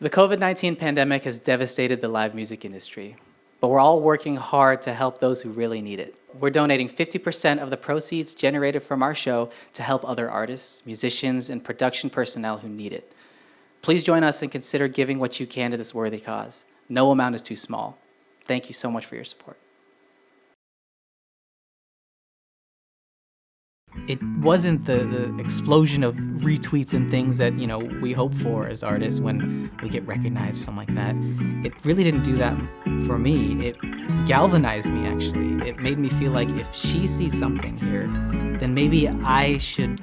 The COVID-19 pandemic has devastated the live music industry, but we're all working hard to help those who really need it. We're donating 50% of the proceeds generated from our show to help other artists, musicians, and production personnel who need it. Please join us and consider giving what you can to this worthy cause. No amount is too small. Thank you so much for your support. It wasn't the explosion of retweets and things that, we hope for as artists when we get recognized or something like that. It really didn't do that for me. It galvanized me, actually. It made me feel like if she sees something here, then maybe I should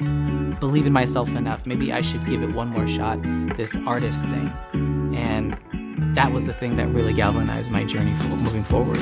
believe in myself enough. Maybe I should give it one more shot, this artist thing. And that was the thing that really galvanized my journey moving forward.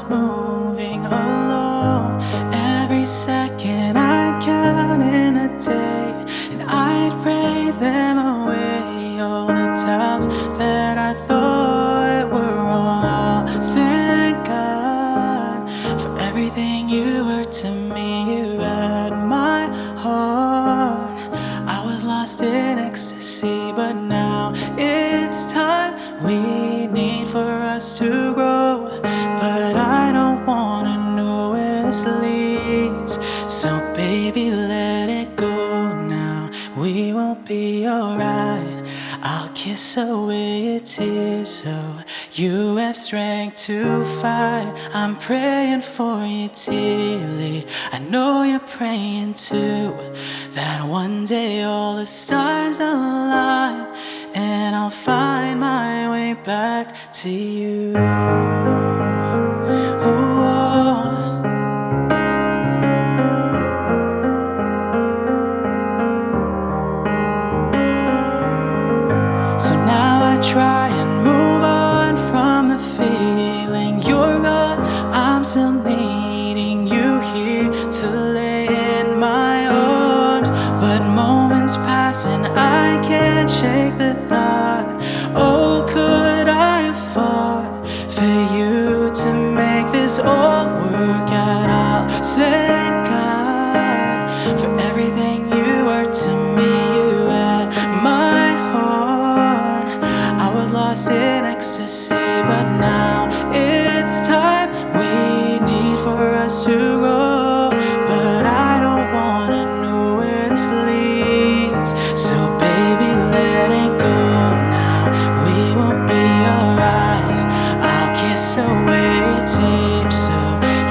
Moving along, every second I count in a day, and I'd pray them away, all the doubts that I thought were wrong. Oh, thank God for everything you were to me. You had my heart. I was lost in ecstasy, but now it's time. We need for us to grow, but I don't wanna know where this leads. So baby, let it go now. We won't be alright. I'll kiss away your tears so you have strength to fight. I'm praying for you dearly. I know you're praying too, that one day all the stars align and I'll find my way back to you. Try and move on from the feeling you're gone. I'm still needing you here to lay in my arms, but moments pass and I can't shake the thought. Oh, could I have fought for you to make this all work out? I'll thank God for everything you were to me. You had my lost in ecstasy, but now it's time. We need for us to grow, but I don't wanna know where this leads. So baby, let it go now. We won't be alright. I'll kiss away your tears so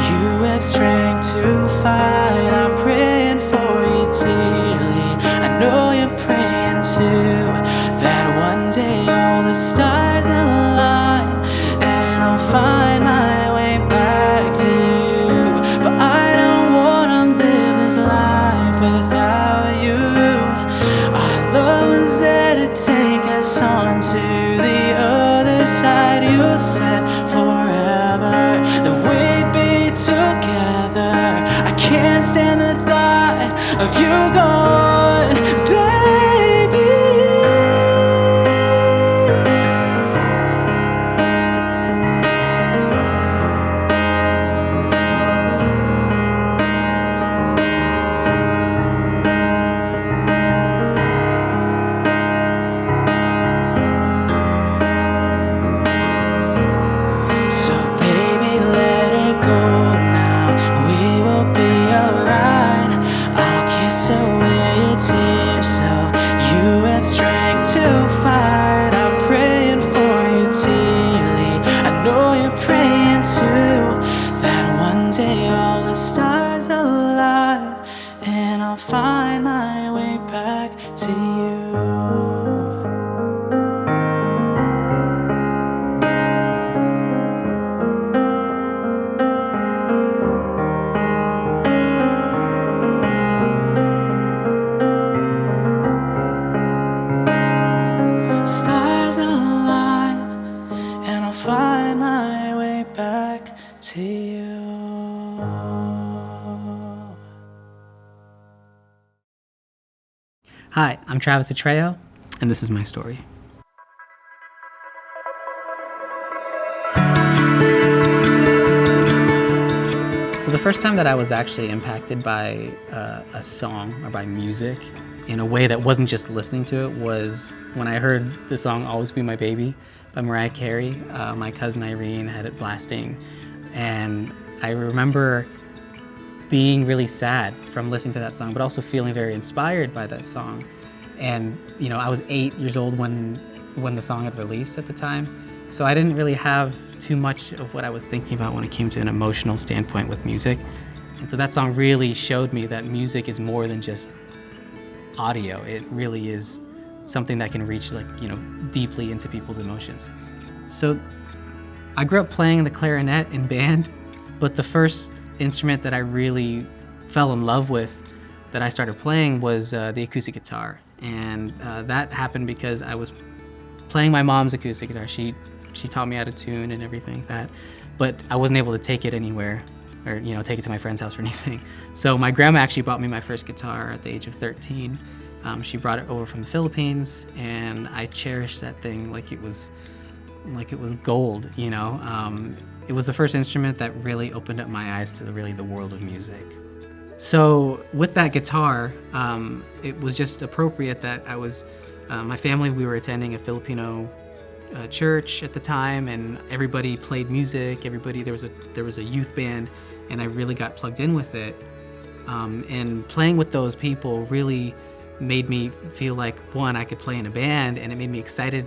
you have strength to fight. I'm praying for you dearly. I know you're praying too, that one day all the stars align and I'll find my way back to you. But I don't wanna live this life without you. Our love was there to take us on to the other side. You said forever that we'd be together. I can't stand the thought of you gone, baby. Find my way back to you. Hi, I'm Travis Atreo, and this is my story. So the first time that I was actually impacted by a song or by music in a way that wasn't just listening to it was when I heard the song Always Be My Baby by Mariah Carey. My cousin Irene had it blasting, and I remember being really sad from listening to that song, but also feeling very inspired by that song. And you know, I was 8 years old when the song had released at the time, so I didn't really have too much of what I was thinking about when it came to an emotional standpoint with music. And so that song really showed me that music is more than just audio. It really is something that can reach, like, you know, deeply into people's emotions. So I grew up playing the clarinet in band, but the first instrument that I really fell in love with that I started playing was the acoustic guitar. And that happened because I was playing my mom's acoustic guitar. She taught me how to tune and everything like that, but I wasn't able to take it anywhere or, you know, take it to my friend's house or anything. So my grandma actually bought me my first guitar at the age of 13. She brought it over from the Philippines, and I cherished that thing like it was gold, you know. It was the first instrument that really opened up my eyes to the world of music. So with that guitar, it was just appropriate that I was, my family, we were attending a Filipino church at the time, and everybody played music. There was a youth band, and I really got plugged in with it. And playing with those people really made me feel like, one, I could play in a band, and it made me excited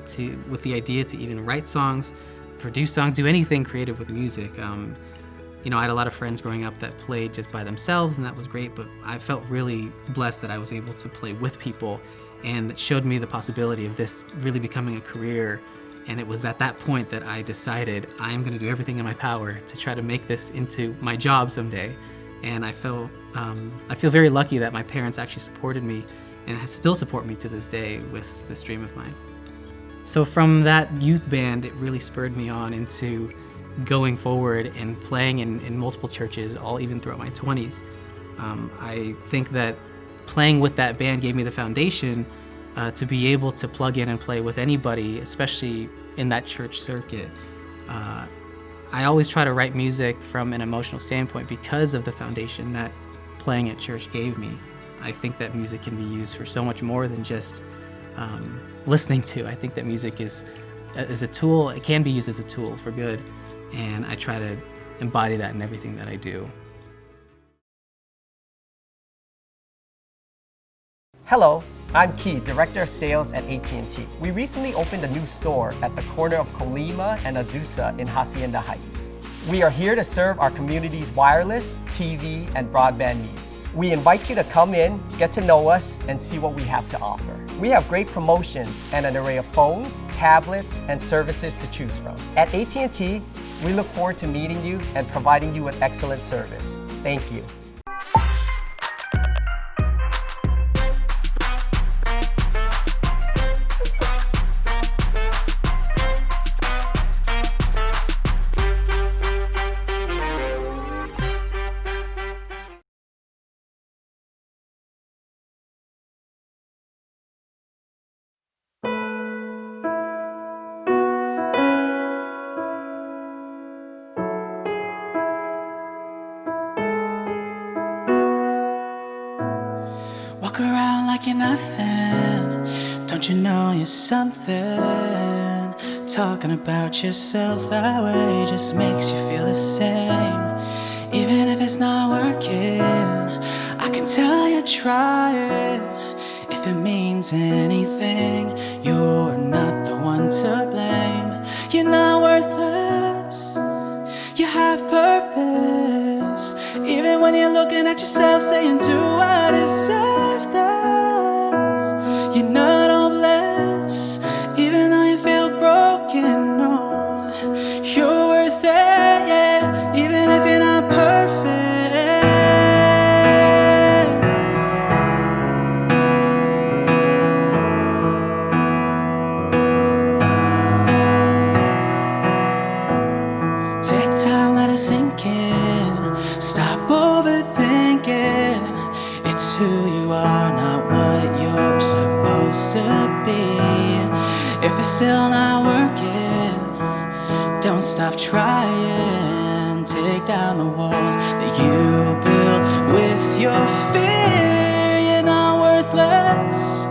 with the idea to even write songs, produce songs, do anything creative with music. You know, I had a lot of friends growing up that played just by themselves, and that was great, but I felt really blessed that I was able to play with people, and it showed me the possibility of this really becoming a career. And it was at that point that I decided I'm going to do everything in my power to try to make this into my job someday. And I feel very lucky that my parents actually supported me and still support me to this day with this dream of mine. So from that youth band, it really spurred me on into going forward and playing in multiple churches, even throughout my 20s. I think that playing with that band gave me the foundation to be able to plug in and play with anybody, especially in that church circuit. I always try to write music from an emotional standpoint because of the foundation that playing at church gave me. I think that music can be used for so much more than just listening to. I think that music is a tool. It can be used as a tool for good, and I try to embody that in everything that I do. Hello, I'm Key, Director of Sales at AT&T. We recently opened a new store at the corner of Colima and Azusa in Hacienda Heights. We are here to serve our community's wireless, TV, and broadband needs. We invite you to come in, get to know us, and see what we have to offer. We have great promotions and an array of phones, tablets, and services to choose from. At AT&T, we look forward to meeting you and providing you with excellent service. Thank you. Walk around like you're nothing. Don't you know you're something? Talking about yourself that way just makes you feel the same. Even if it's not working, I can tell you're trying. If it means anything, you're not the one to blame. You're not worthless, you have purpose. Even when you're looking at yourself saying, do I deserve this? You're not all blessed, even though you feel broken. No, you're worth it, yeah, even if you're not perfect. Take time, let it sink in. Stop overthinking. It's who you are, not what you're saying. be. If it's still not working, don't stop trying. Take down the walls that you built with your fear. You're not worthless,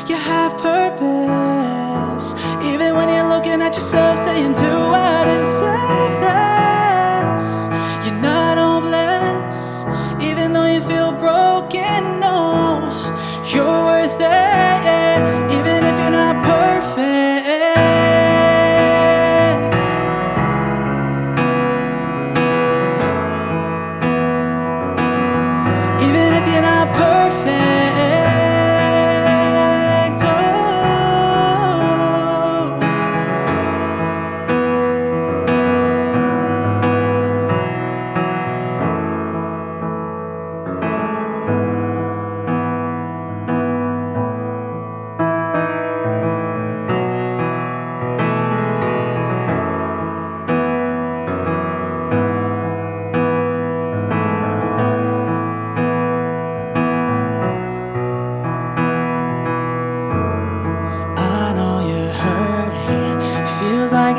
you have purpose. Even when you're looking at yourself saying, do I deserve this? You're not hopeless, even though you feel broken. No, you're worth it, even if you're not perfect. Even if you're not perfect.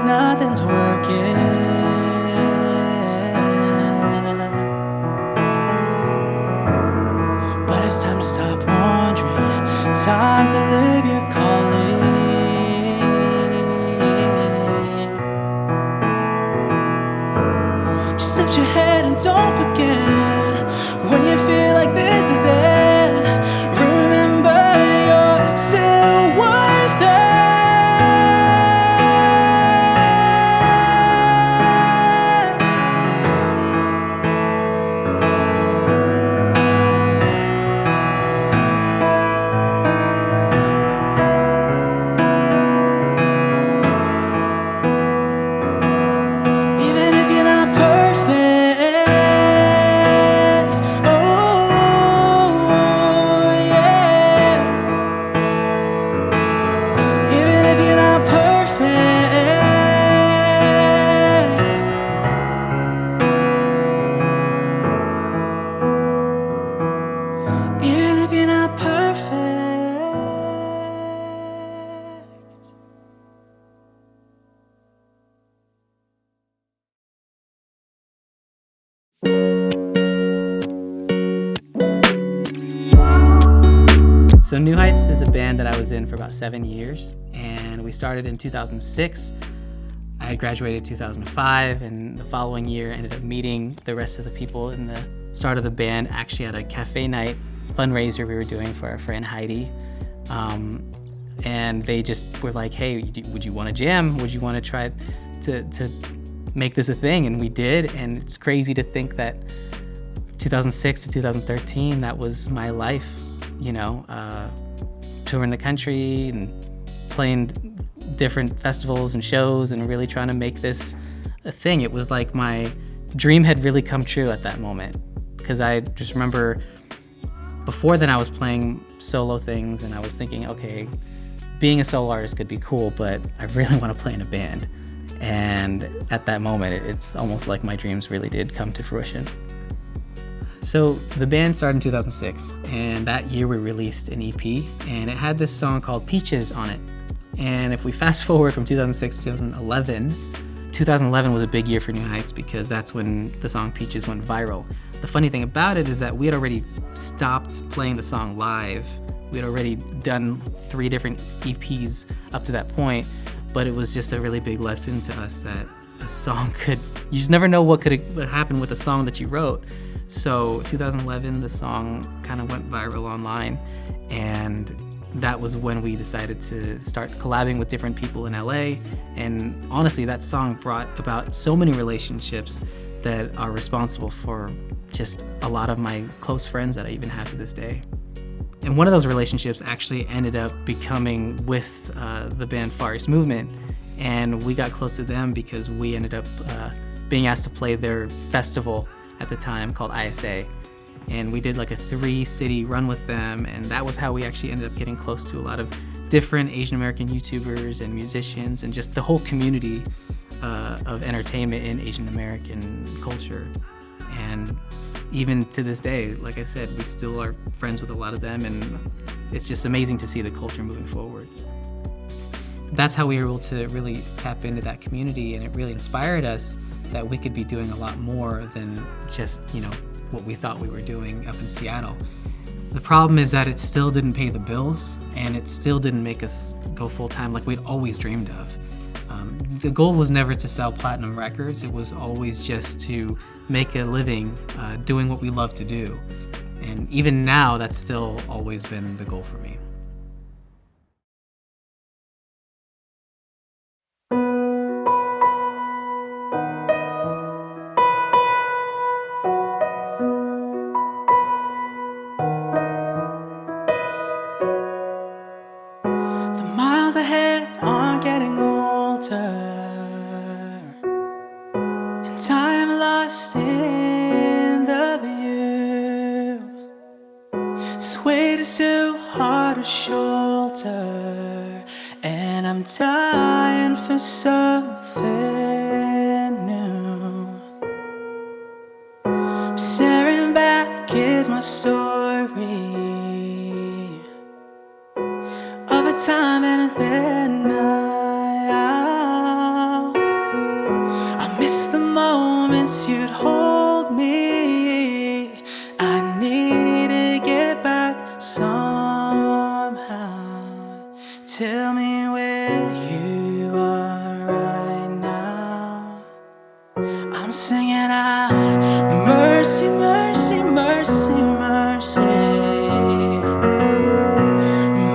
Nothing's working, but it's time to stop wandering, time to live your calling. Just lift your head and don't forget, when you feel like this is it, remember you're still worth it. So New Heights is a band that I was in for about 7 years, and we started in 2006. I had graduated in 2005, and the following year ended up meeting the rest of the people in the start of the band actually at a cafe night fundraiser we were doing for our friend Heidi. And they just were like, hey, would you want to jam? Would you want to try to make this a thing? And we did, and it's crazy to think that 2006 to 2013, that was my life. You know, touring the country and playing different festivals and shows and really trying to make this a thing. It was like my dream had really come true at that moment, because I just remember before then I was playing solo things and I was thinking, okay, being a solo artist could be cool, but I really want to play in a band. And at that moment, it's almost like my dreams really did come to fruition. So the band started in 2006, and that year we released an EP, and it had this song called Peaches on it. And if we fast forward from 2006 to 2011 was a big year for New Heights because that's when the song Peaches went viral. The funny thing about it is that we had already stopped playing the song live. We had already done 3 different EPs up to that point, but it was just a really big lesson to us that a song you just never know what could happen with a song that you wrote. So 2011, the song kind of went viral online, and that was when we decided to start collabing with different people in LA. And honestly, that song brought about so many relationships that are responsible for just a lot of my close friends that I even have to this day. And one of those relationships actually ended up becoming with the band Far East Movement, and we got close to them because we ended up being asked to play their festival at the time called ISA, and we did like a 3-city run with them, and that was how we actually ended up getting close to a lot of different Asian American YouTubers and musicians and just the whole community of entertainment in Asian American culture. And even to this day, like I said, we still are friends with a lot of them, and it's just amazing to see the culture moving forward. That's how we were able to really tap into that community, and it really inspired us that we could be doing a lot more than just, what we thought we were doing up in Seattle. The problem is that it still didn't pay the bills, and it still didn't make us go full-time like we'd always dreamed of. The goal was never to sell platinum records. It was always just to make a living doing what we love to do. And even now, that's still always been the goal for me. The miles ahead are getting older, and time lost in the view. This weight is too hard to shoulder, and I'm dying for something new. Staring back is my story of a time and then I miss the moments you'd hold me. I need to get back somehow. Tell me where you are right now. I'm singing out, mercy, mercy, mercy, mercy.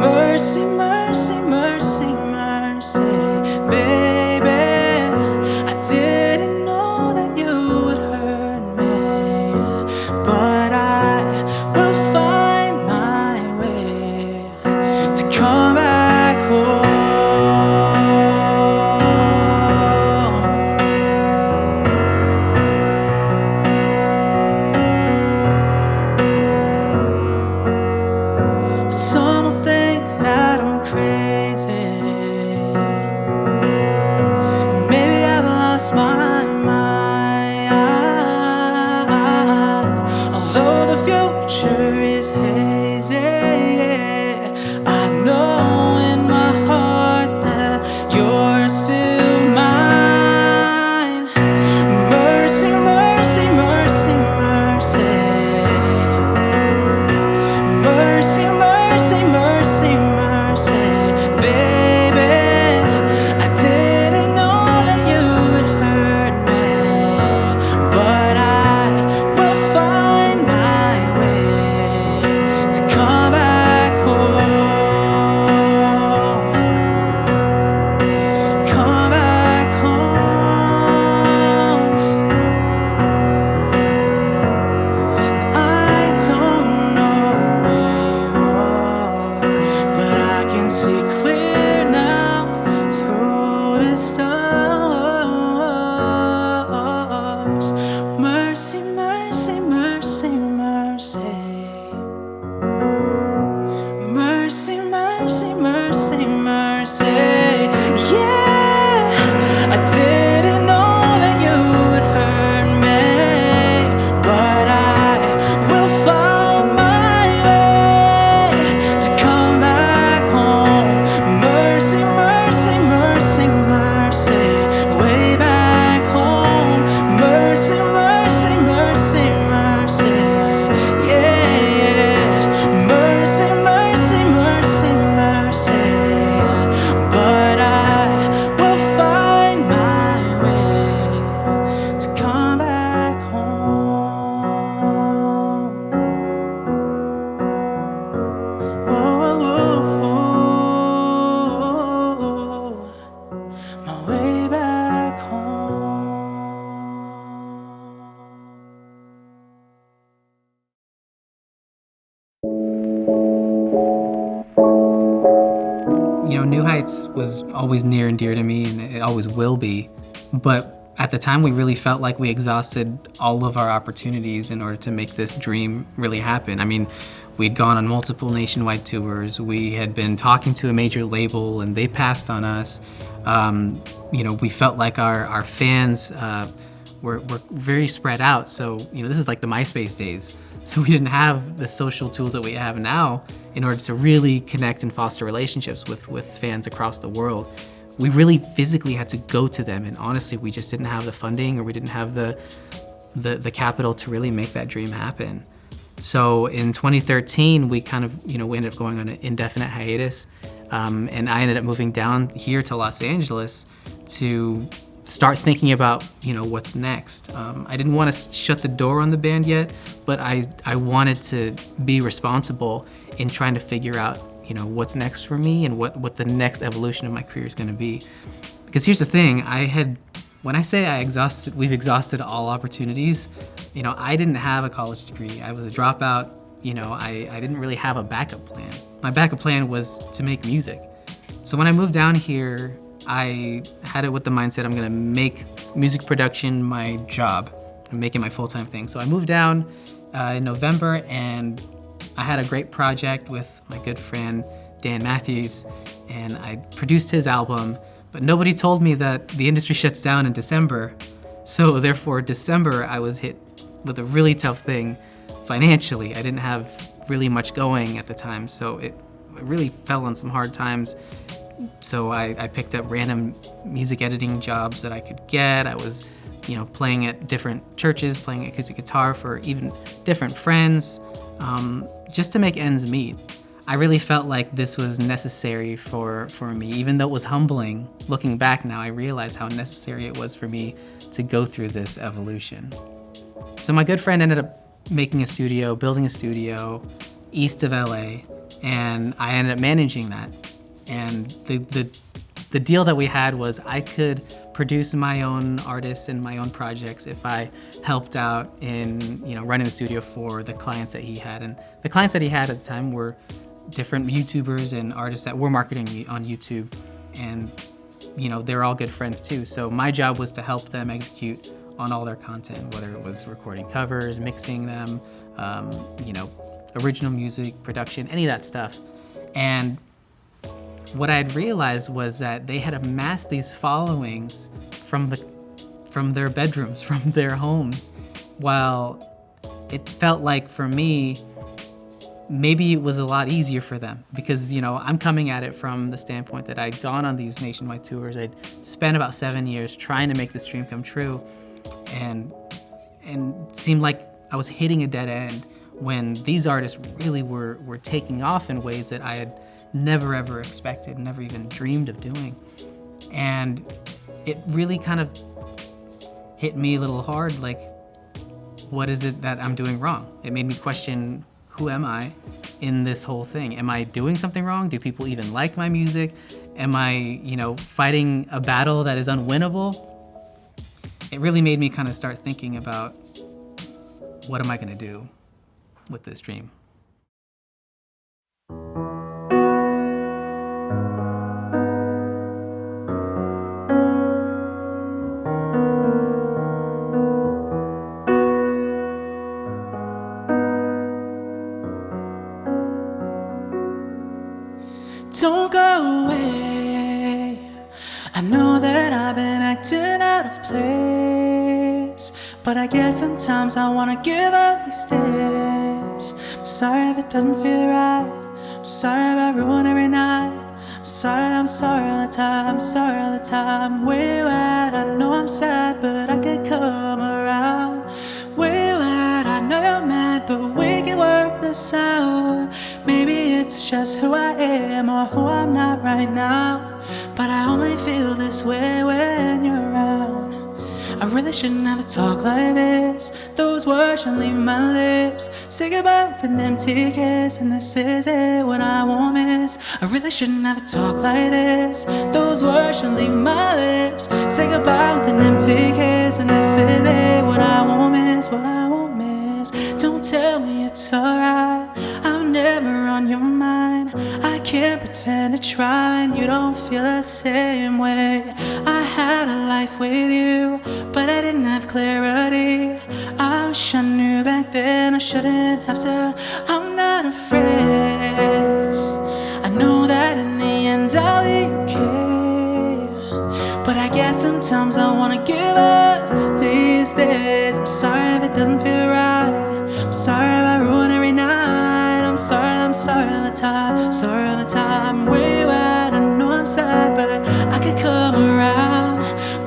Mercy, mercy, mercy, mercy, baby. I didn't know that you would hurt me, but I will find my way to come back home. Some will think that I'm crazy. Maybe I've lost my mind. Although the future is hazy, I know in my heart that you're still mine. Mercy, mercy, mercy, mercy. Mercy, mercy, mercy, mercy, baby. I didn't know that you would hurt me, but I will find my way to come back home. Come back home. I don't know where you are, but I can see clear now through the stars. Mercy, mercy, mercy, mercy. Mercy, mercy, mercy, mercy. Yeah, I didn't know that you would hurt me, but I will find my way to come back home. Mercy, mercy, mercy, mercy, way back home. Mercy, mercy, mercy, mercy, yeah, yeah. Mercy, mercy, mercy, mercy, but I will find my way to come back home. Whoa, my way back home. New Heights was always near and dear to me, and it always will be. But at the time, we really felt like we exhausted all of our opportunities in order to make this dream really happen. I mean, we'd gone on multiple nationwide tours. We had been talking to a major label, and they passed on us. We felt like our fans we're very spread out. So, this is like the MySpace days. So we didn't have the social tools that we have now in order to really connect and foster relationships with fans across the world. We really physically had to go to them, and honestly, we just didn't have the funding, or we didn't have the capital to really make that dream happen. So in 2013, we kind of, we ended up going on an indefinite hiatus, and I ended up moving down here to Los Angeles to start thinking about, what's next. I didn't want to shut the door on the band yet, but I wanted to be responsible in trying to figure out, what's next for me and what the next evolution of my career is going to be. Because here's the thing, when I say we've exhausted all opportunities, I didn't have a college degree. I was a dropout. I didn't really have a backup plan. My backup plan was to make music. So when I moved down here, I had it with the mindset I'm gonna make music production my job and make it my full-time thing. So I moved down in November, and I had a great project with my good friend Dan Matthews, and I produced his album, but nobody told me that the industry shuts down in December. So therefore, December, I was hit with a really tough thing financially. I didn't have really much going at the time, so it really fell on some hard times. So I picked up random music editing jobs that I could get. I was, playing at different churches, playing acoustic guitar for even different friends, just to make ends meet. I really felt like this was necessary for me, even though it was humbling. Looking back now, I realize how necessary it was for me to go through this evolution. So my good friend ended up making a studio, building a studio east of LA, and I ended up managing that. And the deal that we had was I could produce my own artists and my own projects if I helped out in running the studio for the clients that he had. And the clients that he had at the time were different YouTubers and artists that were marketing on YouTube, and they're all good friends too. So my job was to help them execute on all their content, whether it was recording covers, mixing them, original music, production, any of that stuff. And what I had realized was that they had amassed these followings from their bedrooms, from their homes, while it felt like for me, maybe it was a lot easier for them because, I'm coming at it from the standpoint that I'd gone on these nationwide tours. I'd spent about 7 years trying to make this dream come true, and it seemed like I was hitting a dead end when these artists really were taking off in ways that I had never ever expected, never even dreamed of doing. And it really kind of hit me a little hard, like, what is it that I'm doing wrong? It made me question, who am I in this whole thing? Am I doing something wrong? Do people even like my music? Am I, fighting a battle that is unwinnable? It really made me kind of start thinking about, what am I gonna do with this dream? Don't go away. I know that I've been acting out of place, but I guess sometimes I wanna give up these days. I'm sorry if it doesn't feel right. I'm sorry if I ruin every night. I'm sorry all the time. I'm sorry all the time. Where you at? I know I'm sad, but I could come around. Where you at? I know you're mad, but we can work this out. Maybe it's just who I am or who I'm not right now, but I only feel this way when you're around. I really shouldn't have to talk like this. Those words should leave my lips. Say goodbye with an empty kiss, and this is it, what I won't miss. I really shouldn't have to talk like this. Those words should leave my lips. Say goodbye with an empty kiss, and this is it, what I won't miss, what I won't miss. Don't tell me it's alright, I'm never on your mind. I can't pretend to try when you don't feel the same way. I had a life with you, but I didn't have clarity. I wish I knew back then I shouldn't have to. I'm not afraid. I know that in the end I'll be okay, but I guess sometimes I wanna give up these days. I'm sorry all the time, sorry all the time. Where you at? I know I'm sad, but I could come around.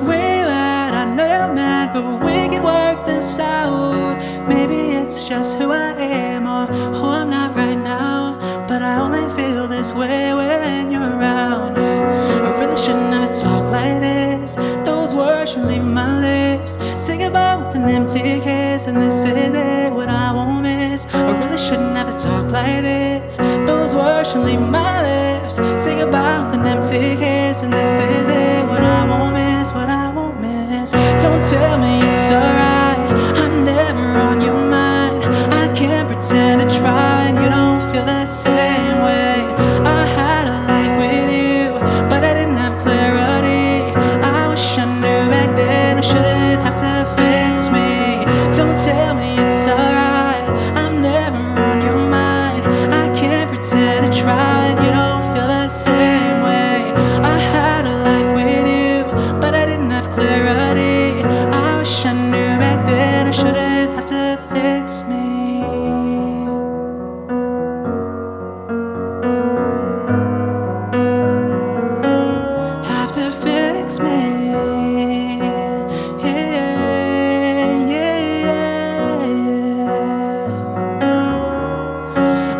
Where you at? I know you're mad, but we could work this out. Maybe it's just who I am or who I'm not right now, but I only feel this way when you're around. I really shouldn't have talked like this. Those words should leave my lips. Sing about with an empty case, and this is it, what I won't miss. I really shouldn't have talked like this. Those words should leave my lips. Sing about with an empty case, and this is it, what I won't miss, what I won't miss. Don't tell me it's alright, I'm never on your mind. I can't pretend to try and you don't feel the same way. I had a life with you, but I didn't have clarity. I wish I knew back then I shouldn't have to fix me. Don't tell me it's alright, I'm never on your mind. I can't pretend to try and you don't feel the same way. I had a life with you, but I didn't have clarity. I wish I knew back then I shouldn't have to fix me. Have to fix me. Yeah, yeah, yeah.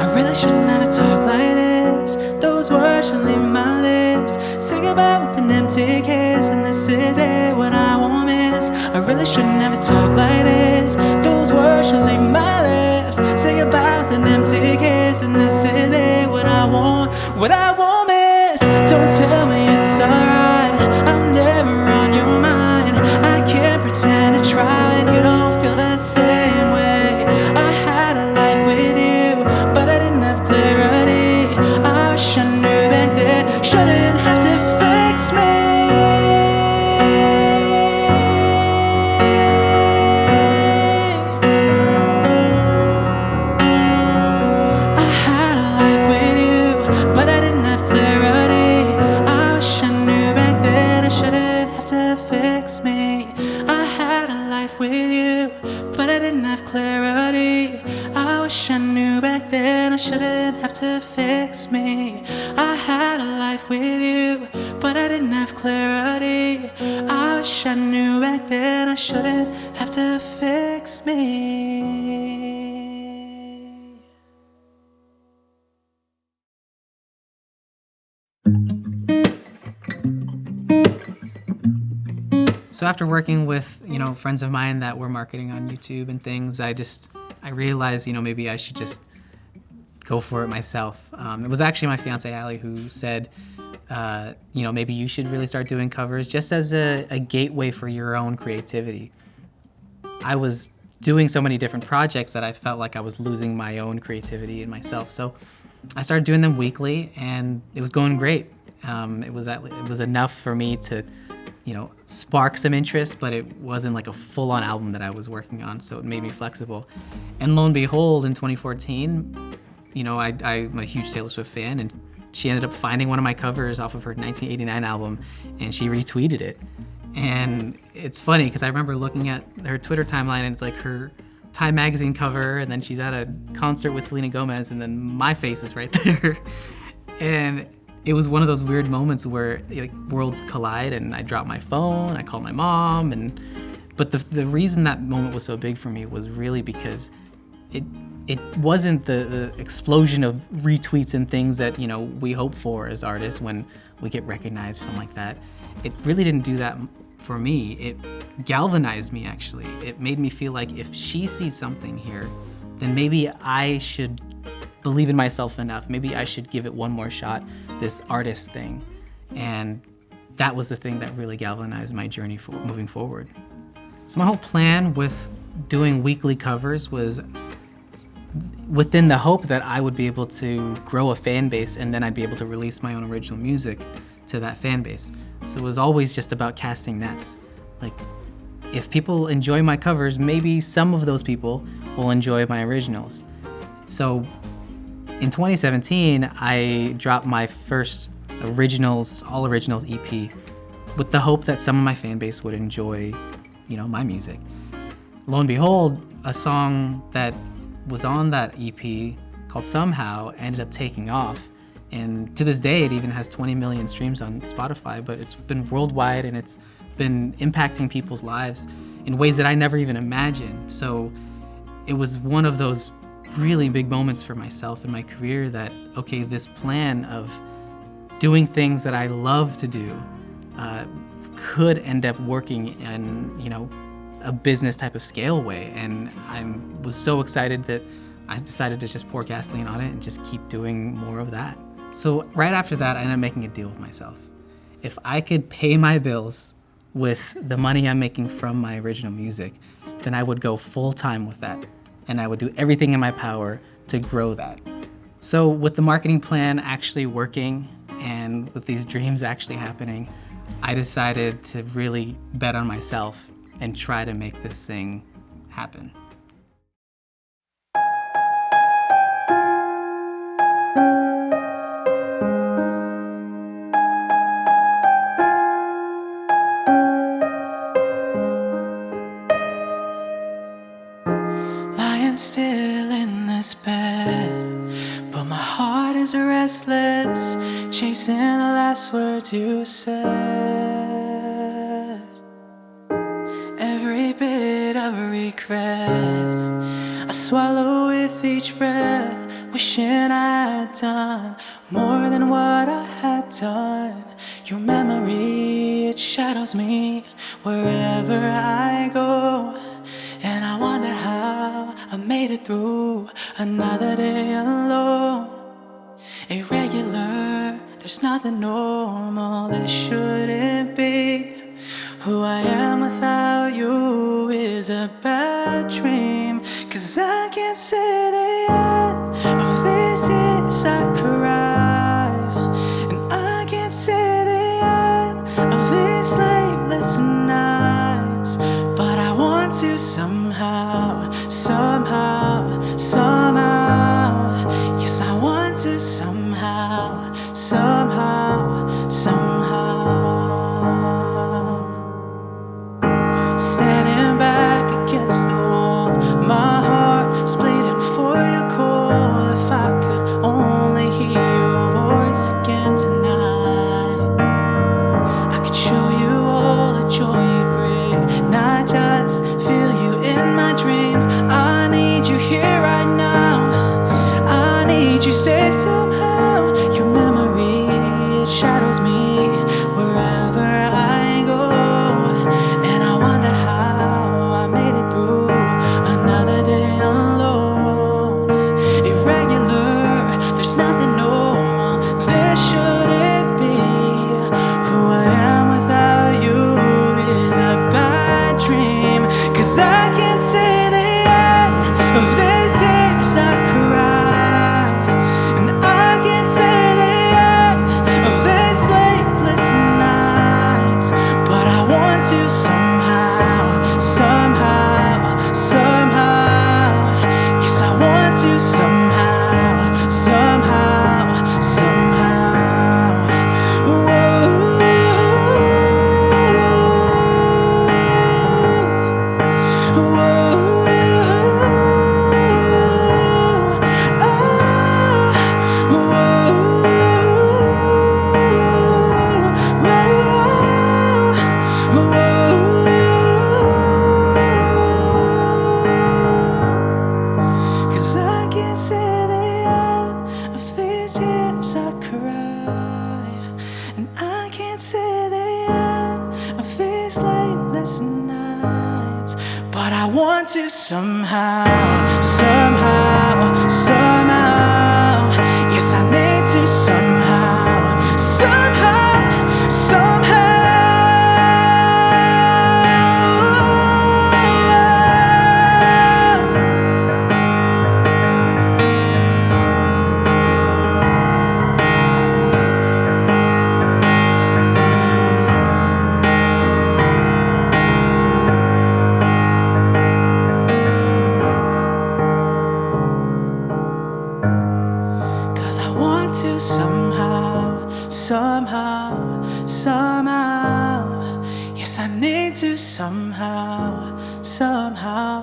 I really shouldn't have talked like this. Those words should leave my lips. Sing about with an empty case, and this is it, what I won't miss. I really shouldn't have talked like this. Those words should leave my lips. Sing about with an empty case, and this is it, what I won't miss. Don't tell me it's alright, I'm never on your mind. I can't pretend to try and you don't feel the same way. I had a life with you, but I didn't have clarity. I wish I knew back then, shouldn't have to fix me. I had a life with you, but I didn't have clarity. I wish I knew back then I shouldn't have to fix me. I had a life with you, but I didn't have clarity. I wish I knew back then I shouldn't have to fix me. I had a life with you, but I didn't have clarity. I wish I knew back then I shouldn't have to fix me. So after working with, friends of mine that were marketing on YouTube and things, I realized, maybe I should just go for it myself. It was actually my fiance Allie who said, maybe you should really start doing covers just as a gateway for your own creativity. I was doing so many different projects that I felt like I was losing my own creativity in myself. So I started doing them weekly, and it was going great. It was enough for me to spark some interest, but it wasn't like a full-on album that I was working on, so it made me flexible. And lo and behold, in 2014, I'm a huge Taylor Swift fan, and she ended up finding one of my covers off of her 1989 album, and she retweeted it. And it's funny, because I remember looking at her Twitter timeline, and it's like her Time magazine cover, and then she's at a concert with Selena Gomez, and then my face is right there. And it was one of those weird moments where worlds collide, and I dropped my phone, I called my mom, but the reason that moment was so big for me was really because it wasn't the explosion of retweets and things that we hope for as artists when we get recognized or something like that. It really didn't do that for me. It galvanized me, actually. It made me feel like if she sees something here, then maybe I should believe in myself enough. Maybe I should give it one more shot, this artist thing. And that was the thing that really galvanized my journey for moving forward. So my whole plan with doing weekly covers was within the hope that I would be able to grow a fan base, and then I'd be able to release my own original music to that fan base. So it was always just about casting nets. Like, if people enjoy my covers, maybe some of those people will enjoy my originals. So in 2017, I dropped my first all originals EP with the hope that some of my fan base would enjoy, my music. Lo and behold, a song that was on that EP called Somehow ended up taking off. And to this day, it even has 20 million streams on Spotify, but it's been worldwide and it's been impacting people's lives in ways that I never even imagined. So it was one of those really big moments for myself in my career that, okay, this plan of doing things that I love to do could end up working in, you know, a business type of scale way. And I was so excited that I decided to just pour gasoline on it and just keep doing more of that. So right after that, I ended up making a deal with myself. If I could pay my bills with the money I'm making from my original music, then I would go full time with that. And I would do everything in my power to grow that. So with the marketing plan actually working and with these dreams actually happening, I decided to really bet on myself and try to make this thing happen. Lying still in this bed, but my heart is restless, chasing the last words you said. Every bit of regret I swallow with each breath, wishing I had done more than what I had done. Your memory, it shadows me wherever I go, and I wonder how I made it through another day alone. Irregular, there's nothing normal, there shouldn't be. Who I am without you is a bad dream, 'cause I can't say the end of these years I cried, and I can't say the end of these sleepless nights, but I want to somehow, somehow, somehow. Yes, I want to somehow, somehow, somehow. Standing back against the wall, my heart's bleeding for your call. If I could only hear your voice again tonight, I could show you all the joy you bring, not just feel you in my dreams. I need you here right now, I need you stay somehow. Your memory, it shadows me wherever I go, and I wonder how I made it through another day alone. Irregular, there's nothing normal, there shouldn't be. Who I am without you is a bad dream, 'cause I can't say the end of these years I cried, and I can't say the end of these sleepless nights, but I want to somehow, somehow, somehow. Yes, I want to somehow, somehow, somehow. Whoa. Cause I can't say the end of these years I cry, and I can't say the end of these sleepless nights, but I want to somehow, somehow, somehow. Yes, I need to somehow, somehow, somehow. Cause I want to somehow, somehow, somehow. Yes, I need to somehow, somehow,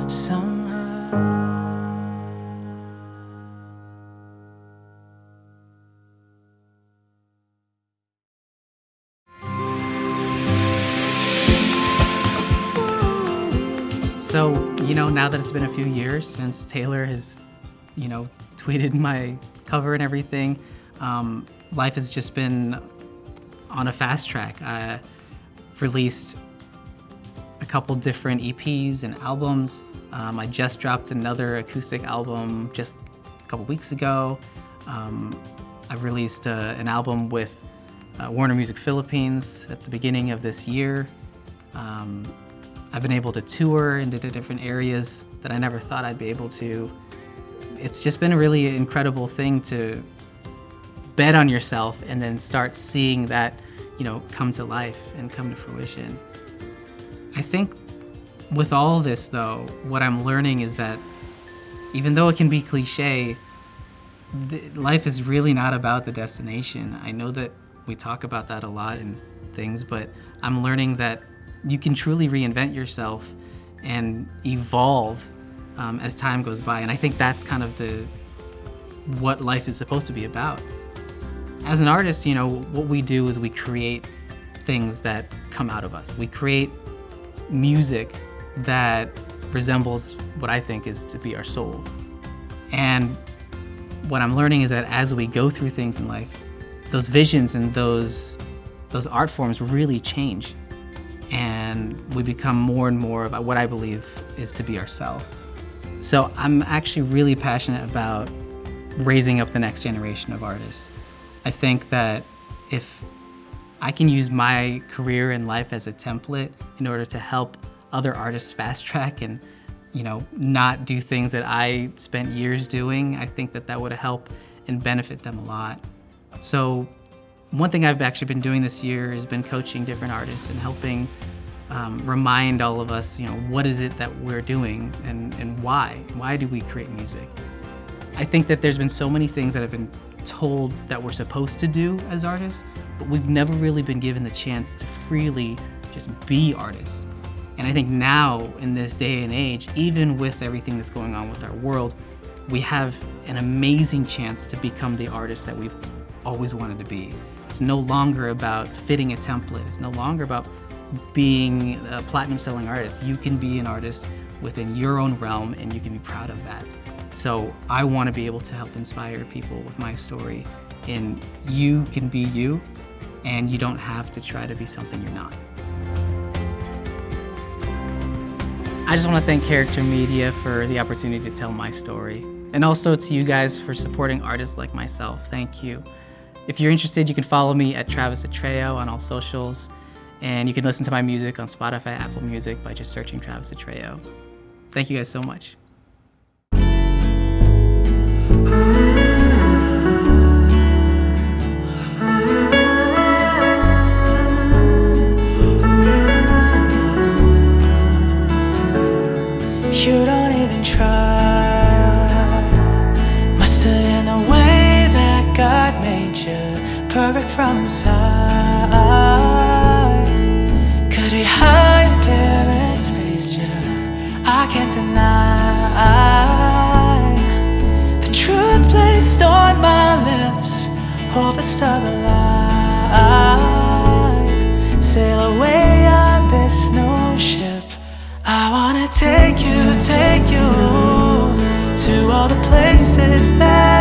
somehow. So, now that it's been a few years since Taylor has, tweeted my cover and everything, life has just been on a fast track. I released a couple different EPs and albums. I just dropped another acoustic album just a couple weeks ago. I released an album with Warner Music Philippines at the beginning of this year. I've been able to tour into different areas that I never thought I'd be able to. It's just been a really incredible thing to bet on yourself and then start seeing that, come to life and come to fruition. I think with all this though, what I'm learning is that even though it can be cliche, life is really not about the destination. I know that we talk about that a lot in things, but I'm learning that you can truly reinvent yourself and evolve as time goes by. And I think that's kind of what life is supposed to be about. As an artist, what we do is we create things that come out of us. We create music that resembles what I think is to be our soul. And what I'm learning is that as we go through things in life, those visions and those art forms really change. And we become more and more about what I believe is to be ourselves. So I'm actually really passionate about raising up the next generation of artists. I think that if I can use my career and life as a template in order to help other artists fast track and not do things that I spent years doing, I think that would help and benefit them a lot. So one thing I've actually been doing this year has been coaching different artists and helping remind all of us, what is it that we're doing and why? Why do we create music? I think that there's been so many things that have been told that we're supposed to do as artists, but we've never really been given the chance to freely just be artists. And I think now, in this day and age, even with everything that's going on with our world, we have an amazing chance to become the artists that we've always wanted to be. It's no longer about fitting a template. It's no longer about being a platinum selling artist. You can be an artist within your own realm and you can be proud of that. So I want to be able to help inspire people with my story. And you can be you, and you don't have to try to be something you're not. I just want to thank Character Media for the opportunity to tell my story. And also to you guys for supporting artists like myself. Thank you. If you're interested, you can follow me at Travis Atreo on all socials. And you can listen to my music on Spotify, Apple Music by just searching Travis Atreo. Thank you guys so much. You don't even try. Must have been the way that God made you, perfect from inside. Could be how your parents raised you, I can't deny. The truth placed on my lips, hold the stars alive. Sail away on this new ship. I wanna take you to all the places that